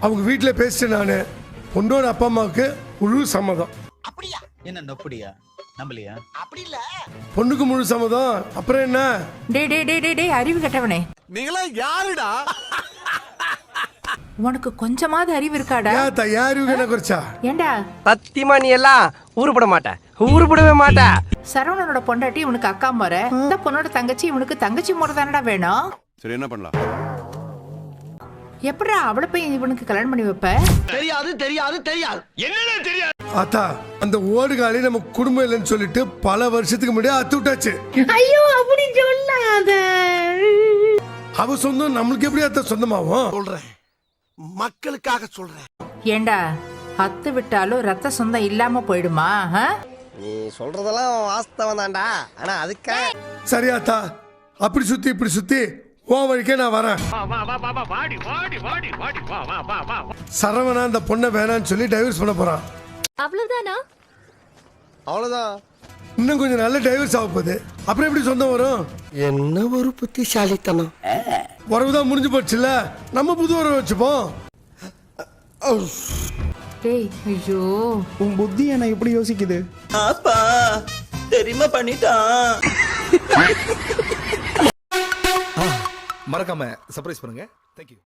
அவங்க வீட்டில் பேசிட்டு நான் பொண்ணோட அப்பா அம்மாவுக்கு முழு சம்மதம். அப்படியா? என்ன நொப்படியா? நம்பலையா? அப்படி இல்ல, பொண்ணுக்கு முழு சம்மதம். அப்புறம் என்ன? டே அறிவு கட்டவனே, நீங்களா யாருடா? உனக்கு கொஞ்சமாவது அறிவு இருக்காடா? ஏன் அறிவுக்கு என்ன குறைச்சா? ஏண்டா சத்தியமா நீ எல்லாம் உருப்பட மாட்ட, உருப்படவே மாட்ட. சரவணனோட பொண்டாட்டி இவனுக்கு அக்கா முறை, இந்த பொண்ணோட தங்கச்சி இவனுக்கு தங்கச்சி முறை தானடா வேணும். சரி, என்ன பண்ணலாம்? எப்படா அவளை போய் இவனுக்கு கல்யாணம் பண்ணி வைப்ப? தெரியாது தெரியாது தெரியாது. என்னடா தெரியாது? ஆத்தா, அந்த ஓடுகாலி நம்ம குடும்பம் இல்லைன்னு சொல்லிட்டு பல வருஷத்துக்கு முன்னாடியே அத்து விட்டாச்சு. ஐயோ அப்படி சொல்லாத. அவ சொந்தம் நம்மளுக்கு எப்படி அத்த சொந்தமாகும்? சொல்றேன், மக்களுக்காக சொல்றேன். ஏண்டா அத்து விட்டாலும் ரத்த சொந்தம் இல்லாம போயிடுமா? நீ சொல்றதெல்லாம் வாஸ்தவம் தான்டா, ஆனா அதுக்கா சரியாத்தா, அப்படி சுத்தி இப்படி சுத்தி உன் வழிக்கே நான் வரேன். சரவணா அந்த பொண்ணை வேணான்னு சொல்லி டைவர்ஸ் பண்ண போறான். அவ்வளவுதானா? அவ்வளவுதான். இன்னும் கொஞ்சம் நல்ல டைவர்ஸ் ஆக போகுது. அப்புறம் எப்படி சொந்தம் வரும்? என்ன ஒரு புத்திசாலித்தனம். உறவுதான் முடிஞ்சு போச்சுல்ல, நம்ம புது உறவு வச்சுப்போம். டேய் ஐயோ, உன் புத்தி என்ன இப்படி யோசிக்குது? அப்பா தெரியுமா பண்ணிட்டான். மறக்காம சர்ப்ரைஸ் பண்ணுங்க. தேங்க்யூ.